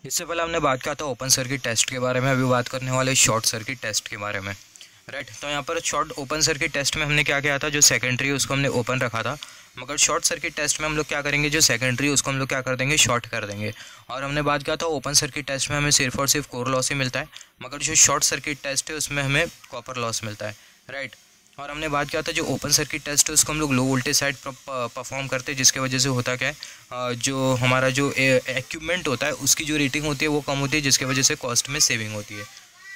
इससे पहले हमने बात किया था ओपन सर्किट टेस्ट के बारे में, अभी बात करने वाले शॉर्ट सर्किट टेस्ट के बारे में। राइट, तो यहाँ पर शॉर्ट ओपन सर्किट टेस्ट में हमने क्या किया था, जो सेकेंडरी उसको हमने ओपन रखा था, मगर शॉर्ट सर्किट टेस्ट में हम लोग क्या करेंगे, जो सेकेंडरी उसको हम लोग क्या कर देंगे, शॉर्ट कर देंगे। और हमने बात किया था ओपन सर्किट टेस्ट में हमें सिर्फ और सिर्फ कोर लॉस ही मिलता है, मगर जो शॉर्ट सर्किट टेस्ट है उसमें हमें कॉपर लॉस मिलता है। राइट, और हमने बात किया था जो ओपन सर्किट टेस्ट है उसको हम लोग लो वोल्टेज साइड परफॉर्म करते हैं, जिसके वजह से होता क्या है, जो हमारा जो इक्विपमेंट होता है उसकी जो रेटिंग होती है वो कम होती है, जिसके वजह से कॉस्ट में सेविंग होती है।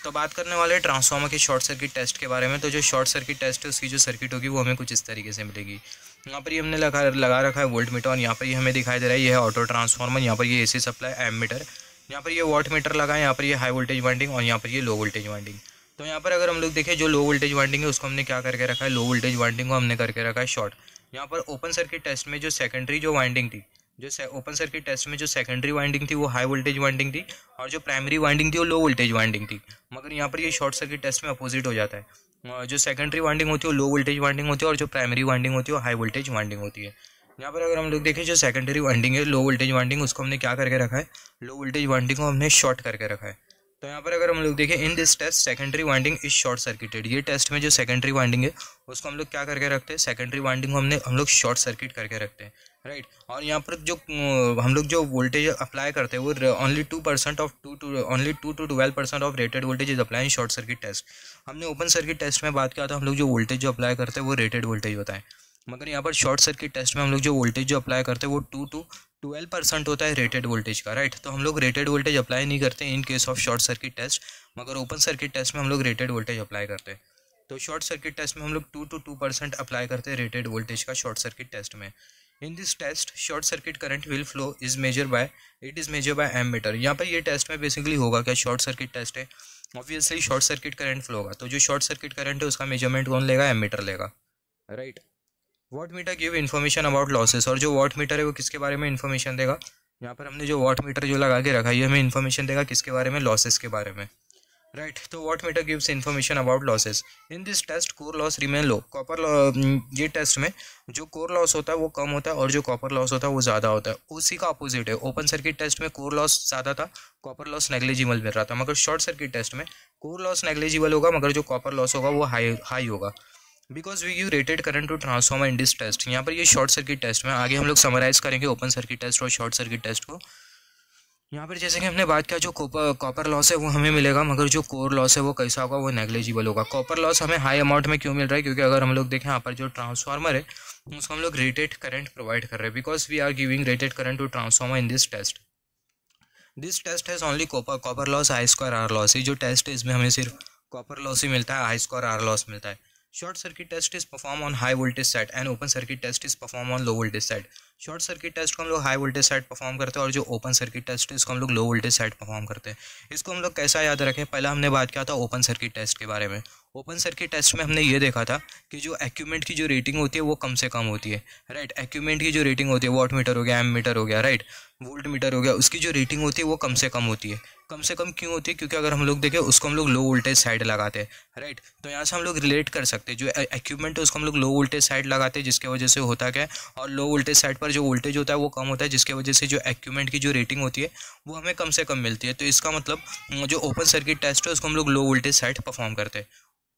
तो बात करने वाले हैं ट्रांसफार्मर के शॉर्ट सर्किट टेस्ट के बारे में। तो जो शॉर्ट सर्किट टेस्ट है उसकी जो सर्किट होगी वो हमें कुछ इस तरीके से मिलेगी। यहाँ पर ये हमने लगा रखा है वोल्ट मीटर, और यहाँ पर ये हमें दिखाई दे रहा है ये है ऑटो ट्रांसफार्मर। यहाँ पर ये एसी सप्लाई एम मीटर, यहाँ पर ये वॉट मीटर लगा है, यहाँ पर ये हाई वोल्टेज वाइंडिंग और यहाँ पर ये लो वोल्टेज वाइंडिंग। तो यहाँ पर अगर हम लोग देखें जो लो वोल्टेज वाइंडिंग है उसको हमने क्या करके रखा है, लो वोल्टेज वाइंडिंग को हमने करके रखा है शॉर्ट। यहाँ पर ओपन सर्किट टेस्ट में जो सेकेंडरी जो वाइंडिंग थी, जो ओपन सर्किट टेस्ट में जो सेकेंडरी वाइंडिंग थी वो हाई वोल्टेज वाइंडिंग थी, और जो प्राइमरी वाइंडिंग थी वो लो वोल्टेज वाइंडिंग थी। मगर यहाँ पर ये शॉर्ट सर्किट टेस्ट में अपोजिट हो जाता है, जो सेकेंडरी वाइंडिंग होती है वो लो वोल्टेज वाइंडिंग होती है, और जो प्राइमरी वाइंडिंग होती है वो हाई वोल्टेज वाइंडिंग होती है। यहाँ पर अगर हम लोग देखें जो सेकेंडरी वाइंडिंग है लो वोल्टेज वाइंडिंग, उसको हमने क्या करके रखा है, लो वोल्टेज वाइंडिंग को हमने शॉर्ट करके रखा है। तो यहाँ पर अगर हम लोग देखें in this test secondary winding is short circuited, ये टेस्ट में जो सेकेंडरी वाइंडिंग है उसको हम लोग क्या करके रखते हैं, सेकेंडरी वाइंडिंग को हम लोग शॉर्ट सर्किट करके रखते हैं। राइट, और यहाँ पर जो हम लोग जो वोल्टेज अप्लाई करते हैं वो only 2% of 2 to 12% of rated voltage is apply in short circuit test. हमने ओपन सर्किट टेस्ट में बात किया था हम लोग जो वोल्टेज जो अप्लाई करते हैं वो रेटेड वोल्टेज होता है, मगर यहाँ पर शॉर्ट सर्किट टेस्ट में हम लोग जो वोल्टेज जो अप्लाई करते हैं वो 2 to 12% होता है रेटेड वोल्टेज का। राइट, तो हम लोग रेटेड वोल्टेज अप्लाई नहीं करते in case of short circuit test, मगर ओपन सर्किट टेस्ट में हम लोग रेटेड वोल्टेज अप्लाई करते हैं। तो शॉर्ट सर्किट टेस्ट में हम लोग 2 to 2% अप्लाई करते हैं रेटेड वोल्टेज का शॉर्ट सर्किट टेस्ट में। In this test short circuit current will flow is measure by ammeter. यहाँ पर ये टेस्ट में बेसिकली होगा क्या, शॉर्ट सर्किट टेस्ट है, obviously short circuit current flow होगा, तो जो शॉर्ट सर्किट करंट है उसका मेजरमेंट कौन लेगा, एम मीटर लेगा। Right, watt meter give information about losses, और जो वॉट मीटर है वो किसके बारे में इन्फॉर्मेशन देगा, यहाँ पर हमने जो वॉट मीटर जो लगा के रखा है ये हमें इन्फॉर्मेशन देगा किसके बारे में, लॉसेस के बारे में। राइट, तो watt meter gives information about losses. In this test core loss remain low, ये टेस्ट में जो कोर लॉस होता है वो कम होता है और जो कॉपर लॉस होता है वो ज़्यादा होता है। उसी का अपोजिट है, ओपन सर्किट टेस्ट में कोर लॉस ज़्यादा था, कॉपर लॉस नेग्लिजिबल मिल रहा था, मगर शॉर्ट सर्किट टेस्ट में कोर लॉस नेग्लिजिबल होगा मगर जो कॉपर लॉस होगा वो हाई होगा। Because we give rated current to transformer in this test. यहाँ पर ये शॉर्ट सर्किट टेस्ट में आगे हम लोग समराइज करेंगे ओपन सर्किट टेस्ट और शॉर्ट सर्किट टेस्ट को। यहाँ पर जैसे कि हमने बात किया जो कॉपर लॉस है वो हमें मिलेगा, मगर जो कोर लॉस है वो कैसा होगा, वो नेग्लिजिबल होगा। कॉपर लॉस हमें हाई अमाउंट में क्यों मिल रहा है, क्योंकि अगर हम लोग देखें यहाँ पर जो ट्रांसफार्मर है उसको हम लोग रेटेड करंट प्रोवाइड कर रहे हैं, because we are giving rated current to transformer in this test. This test has only copper loss I square R loss. ये जो टेस्ट है इसमें हमें सिर्फ कॉपर लॉस ही मिलता है, आई स्क्वायर आर लॉस मिलता है। Short circuit test is perform on high voltage side and open circuit test is perform on low voltage side. Short circuit test को हम लोग हाई वोल्टेज साइड परफॉर्म करते हैं और जो ओपन सर्किट टेस्ट है इसको हम लोग लो वोल्टेज साइड परफॉर्म करते हैं। इसको हम लोग कैसा याद रखें, पहला हमने बात किया था ओपन सर्किट टेस्ट के बारे में। ओपन सर्किट टेस्ट में हमने ये देखा था कि जो इक्विपमेंट की जो रेटिंग होती है वो कम से कम होती है। राइट, इक्विपमेंट की जो रेटिंग होती है, वॉट मीटर हो गया, एम मीटर हो गया, राइट, वोल्ट मीटर हो गया, उसकी जो रेटिंग होती है वो कम से कम होती है। कम से कम क्यों होती है, क्योंकि अगर हम लोग देखें उसको हम लोग लो वोल्टेज साइड लगाते हैं। राइट, तो यहाँ से हम लोग रिलेट कर सकते हैं जो इक्विपमेंट है उसको हम लोग लो वोल्टेज साइड लगाते हैं, जिसके वजह से होता क्या है, और लो वोल्टेज साइड पर जो वोल्टेज होता है वो कम होता है, जिसके वजह से जो इक्विपमेंट की जो रेटिंग होती है वो हमें कम से कम मिलती है। तो इसका मतलब जो ओपन सर्किट टेस्ट है उसको हम लोग लो वोल्टेज साइड परफॉर्म करते हैं,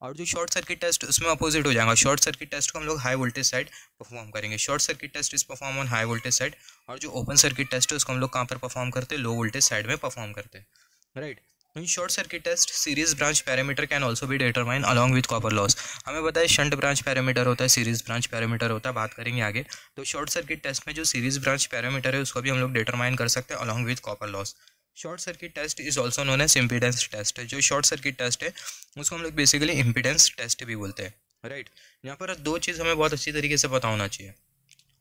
और जो शॉर्ट सर्किट टेस्ट उसमें अपोजिट हो जाएगा। शॉर्ट सर्किट टेस्ट को हम लोग हाई वोल्टेज साइड परफॉर्म करेंगे। Short circuit test is perform on high voltage side, और जो ओपन सर्किट टेस्ट है उसको हम लोग कहाँ पर परफॉर्म करते हैं, लो वोल्टेज साइड में परफॉर्म करते हैं। Right, in short circuit test series branch parameter can also be determine along with copper loss. हमें पता है शंट ब्रांच पैरामीटर होता है, सीरीज ब्रांच पैरामीटर होता है, बात करेंगे आगे। तो शॉर्ट सर्किट टेस्ट में जो सीरीज ब्रांच पैरामीटर है उसको भी हम लोग डिटरमाइन कर सकते हैं along with copper loss. Short circuit test is also known as impedance test. जो शॉर्ट सर्किट टेस्ट है उसको हम लोग बेसिकली इम्पीडेंस टेस्ट भी बोलते हैं। राइट, यहाँ पर दो चीज़ हमें बहुत अच्छी तरीके से पता होना चाहिए।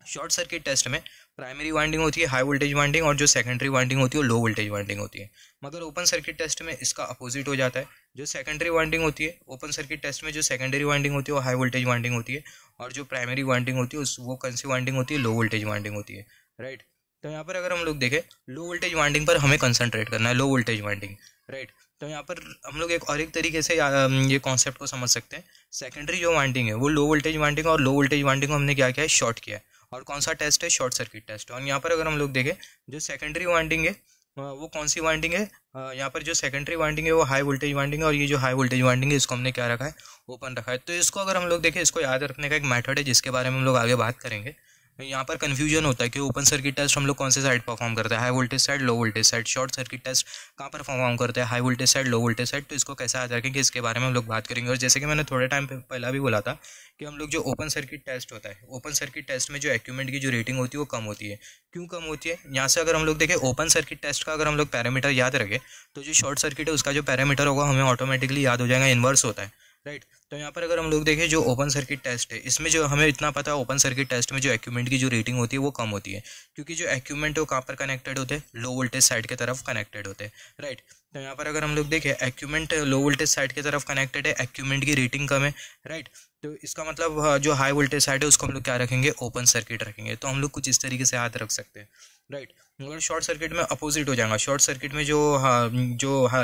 शॉर्ट सर्किट टेस्ट में प्राइमरी वाइंडिंग होती है हाई वोल्टेज वाइंडिंग, और जो सेकेंडरी वाइंडिंग होती है वो लो वोल्टेज वाइंडिंग होती है। मगर ओपन सर्किट टेस्ट में इसका अपोजिट हो जाता है। जो सेकेंडरी वाइंडिंग होती है ओपन सर्किट टेस्ट में, जो सेकेंडरी वाइंडिंग होती है वो हाई वोल्टेज वाइंडिंग होती है, और जो प्राइमरी वाइंडिंग होती है वो कौन सी वाइंडिंग होती है, लो वोल्टेज वाइंडिंग होती है। राइट, तो यहाँ पर अगर हम लोग देखें लो वोल्टेज वाइंडिंग पर हमें कंसंट्रेट करना है, लो वोल्टेज वाइंडिंग। राइट, तो यहाँ पर हम लोग एक तरीके से ये कॉन्सेप्ट को समझ सकते हैं। सेकेंडरी जो वाइंडिंग है वो लो वोल्टेज वाइंडिंग, और लो वोल्टेज वाइंडिंग को हमने क्या किया है, शॉर्ट किया है। और कौन सा टेस्ट है, शॉर्ट सर्किट टेस्ट। और यहाँ पर अगर हम लोग देखें जो सेकेंडरी वाइंडिंग है वो कौन सी वाइंडिंग है, यहाँ पर जो सेकेंडरी वाइंडिंग है वो हाई वोल्टेज वाइंडिंग है, और ये जो हाई वोल्टेज वाइंडिंग है इसको हमने क्या रखा है, ओपन रखा है। तो इसको अगर हम लोग देखें, इसको याद रखने का एक मेथड है जिसके बारे में हम लोग आगे बात करेंगे। यहाँ पर कन्फ्यूजन होता है कि ओपन सर्किट टेस्ट हम लोग कौन से साइड परफॉर्म करते हैं, high voltage side, low voltage side. Short circuit test कहाँ पर परफॉर्म करते हैं, high voltage side, low voltage side. तो इसको कैसे याद रखेंगे, इसके बारे में हम लोग बात करेंगे। और जैसे कि मैंने थोड़े टाइम पहला भी बोला था कि हम लोग जो ओपन सर्किट टेस्ट होता है, ओपन सर्किट टेस्ट में जो इक्विपमेंट की जो रेटिंग होती है वो कम होती है। क्यों कम होती है, यहाँ से अगर हम लोग देखें ओपन सर्किट टेस्ट का अगर हम लोग पैरामीटर याद रखें, तो जो शॉर्ट सर्किट है उसका जो पैरामीटर होगा हमें ऑटोमेटिकली याद हो जाएगा, इन्वर्स होता है, राइट। तो यहाँ पर अगर हम लोग देखें जो ओपन सर्किट टेस्ट है, इसमें जो हमें इतना पता है ओपन सर्किट टेस्ट में जो इक्विपमेंट की जो रेटिंग होती है वो कम होती है, क्योंकि जो इक्विपमेंट है वो कहाँ पर कनेक्टेड होते हैं, लो वोल्टेज साइड की तरफ कनेक्टेड होते हैं, राइट। तो यहाँ पर अगर हम लोग देखें इक्विपमेंट लो वोल्टेज साइड की तरफ कनेक्टेड है, इक्विपमेंट की रेटिंग कम है, राइट। तो इसका मतलब जो हाई वोल्टेज साइड है उसको हम लोग क्या रखेंगे, ओपन सर्किट रखेंगे। तो हम लोग कुछ इस तरीके से याद रख सकते हैं, राइट। मगर शॉर्ट सर्किट में अपोजिट हो जाएगा। शॉर्ट सर्किट में जो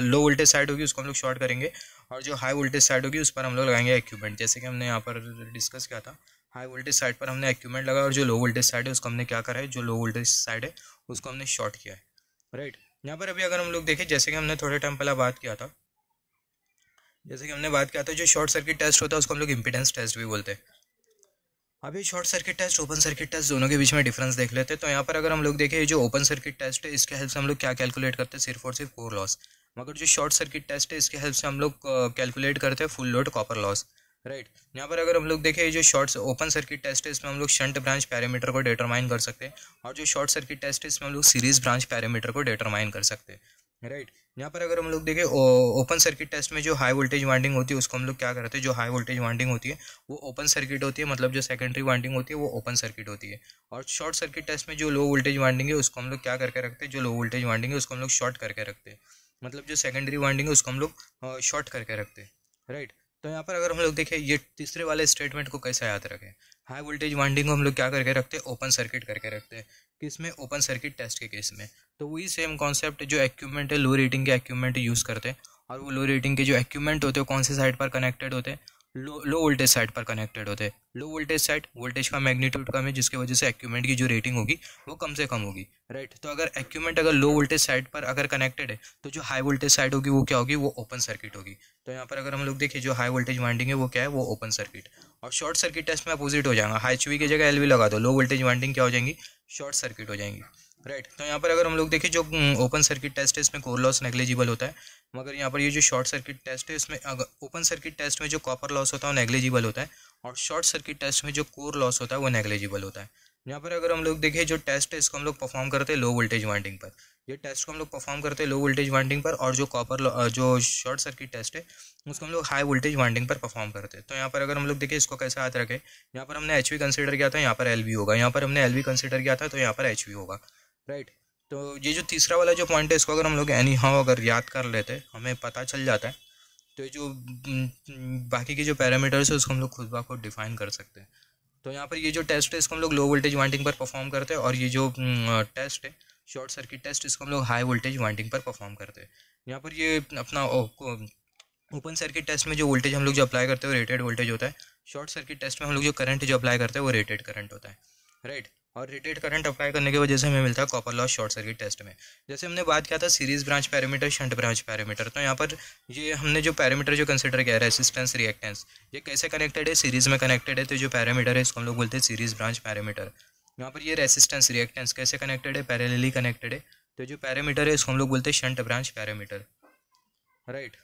लो वोल्टेज साइड होगी उसको हम लोग शॉर्ट करेंगे, और जो हाई वोल्टेज साइड होगी उस पर हम लोग लगाएंगे इक्विपमेंट। जैसे कि हमने यहाँ पर डिस्कस किया था, हाई वोल्टेज साइड पर हमने इक्विपमेंट लगाया, और जो लो वोल्टेज साइड है उसको हमने क्या करा है, जो लो वोल्टेज साइड है उसको हमने शॉर्ट किया है, राइट। यहाँ पर अभी अगर हम लोग देखें, जैसे कि हमने थोड़े टाइम पहले बात किया था, जो शॉर्ट सर्किट टेस्ट होता है उसको हम लोग इम्पीडेंस टेस्ट भी बोलते हैं। अभी short circuit test, open circuit test दोनों के बीच में डिफरेंस देख लेते हैं। तो यहाँ पर अगर हम लोग देखें, जो ओपन सर्किट टेस्ट है इसके हेल्प से हम लोग क्या कैलकुलेट करते हैं, सिर्फ और सिर्फ कोर लॉस। मगर जो शॉर्ट सर्किट टेस्ट है इसके हेल्प से हम लोग कैलकुलेट करते हैं full load copper loss, right. यहाँ पर अगर हम लोग देखें, जो शॉर्ट ओपन सर्किट टेस्ट है इसमें हम लोग शंट ब्रांच पैरामीटर को डिटरमाइन कर सकते हैं, और जो शॉर्ट सर्किट टेस्ट है इसमें हम लोग सीरीज ब्रांच पैरामीटर को डिटरमाइन कर सकते हैं, राइट। यहाँ पर अगर हम लोग देखें ओपन सर्किट टेस्ट में जो हाई वोल्टेज वाइंडिंग होती है उसको हम लोग क्या करते हैं, जो हाई वोल्टेज वाइंडिंग होती है वो ओपन सर्किट होती है, मतलब जो सेकेंडरी वाइंडिंग होती है वो ओपन सर्किट होती है। और शॉर्ट सर्किट टेस्ट में जो लो वोल्टेज वाइंडिंग है उसको हम लोग क्या करके रखते हैं, जो लो वोल्टेज वाइंडिंग है उसको हम लोग शॉर्ट करके रखते हैं, मतलब जो सेकेंडरी वाइंडिंग है उसको हम लोग शॉर्ट करके रखते हैं, राइट। तो यहाँ पर अगर हम लोग देखें, ये तीसरे वाले स्टेटमेंट को कैसे याद रखें, हाई वोल्टेज वाइंडिंग को हम लोग क्या करके रखते हैं, ओपन सर्किट करके रखते हैं, किसमें, ओपन सर्किट टेस्ट के केस में। तो वही सेम कॉन्सेप्ट, जो इक्विपमेंट है लो रेटिंग के इक्विपमेंट यूज़ करते हैं, और वो लो रेटिंग के जो इक्विपमेंट होते हैं कौन से साइड पर कनेक्टेड होते हैं, लो वोल्टेज साइड पर कनेक्टेड होते हैं। लो वोल्टेज साइड, वोल्टेज का मैग्नीट्यूड कम है जिसकी वजह से इक्विपमेंट की जो रेटिंग होगी वो कम से कम होगी, राइट। तो अगर इक्विपमेंट अगर लो वोल्टेज साइड पर अगर कनेक्टेड है तो जो हाई वोल्टेज साइड होगी वो क्या होगी, वो ओपन सर्किट होगी। तो यहाँ पर अगर हम लोग देखें, जो हाई वोल्टेज वाइंडिंग है वो क्या है, वो ओपन सर्किट। और शॉर्ट सर्किट टेस्ट में अपोजिट हो जाएगा, हाई HV की जगह LV लगा दो, लो वोल्टेज वाइंडिंग क्या हो जाएंगी, शॉर्ट सर्किट हो जाएंगी, राइट। तो यहाँ पर अगर हम लोग देखें, जो ओपन सर्किट टेस्ट है इसमें कोर लॉस नेग्लिजिबल होता है, मगर यहाँ पर ये जो शॉर्ट सर्किट टेस्ट है इसमें अगर ओपन सर्किट टेस्ट में जो कॉपर लॉस होता है वो नेग्लिजिबल होता है, और शॉर्ट सर्किट टेस्ट में जो कोर लॉस होता है वो नेग्लिजिबल होता है। यहाँ पर अगर हम लोग देखें, जो टेस्ट है इसको हम लोग परफॉर्म करते हैं लो वोल्टेज वाइंडिंग पर, ये टेस्ट को हम लोग परफॉर्म करते हैं लो वोल्टेज वाइंडिंग पर, और जो शॉर्ट सर्किट टेस्ट है उसको हम लोग हाई वोल्टेज वाइंडिंग पर परफॉर्म करते हैं। तो यहाँ पर अगर हम लोग देखें, इसको कैसे याद रखें, यहाँ पर हमने HV कंसिडर किया था, यहाँ पर LV होगा, यहाँ पर हमने LV कंसिडर किया था तो यहाँ पर HV होगा, राइट। तो ये जो तीसरा वाला जो पॉइंट है इसको अगर हम लोग एनी हाउ अगर याद कर लेते हमें पता चल जाता है, तो जो बाकी के जो पैरामीटर्स है उसको हम लोग खुद ब खुद डिफाइन कर सकते हैं। तो यहाँ पर ये जो टेस्ट है इसको हम लोग लो वोल्टेज वाइंडिंग पर परफॉर्म करते हैं, और ये जो टेस्ट है शॉर्ट सर्किट टेस्ट इसको हम लोग हाई वोल्टेज वाइंडिंग पर परफॉर्म करते हैं। यहाँ पर ये अपना ओपन सर्किट टेस्ट में जो वोल्टेज हम लोग जो अप्लाई करते हैं वो रेटेड वोल्टेज होता है, शॉर्ट सर्किट टेस्ट में हम लोग जो करंट जो अप्लाई करते हैं वो रेटेड करंट होता है, राइट। और रेटेड करंट अप्लाई करने की वजह से हमें मिलता है copper loss short circuit test में। जैसे हमने बात किया था series branch parameter, shunt branch parameter, तो यहाँ पर ये हमने जो पैरामीटर जो कंसिडर किया है रेसिस्टेंस रिएक्टेंस, ये कैसे कनेक्टेड है, सीरीज में कनेक्टेड है, तो जो पैरामीटर है इसको हम लोग बोलते हैं सीरीज ब्रांच पैरामीटर। यहाँ पर ये रेसिस्टेंस रिएक्टेंस कैसे कनेक्टेड है, पैरेलली कनेक्टेड है, तो जो पैरामीटर है इसको हम लोग बोलते हैं शंट ब्रांच पैरामीटर, राइट।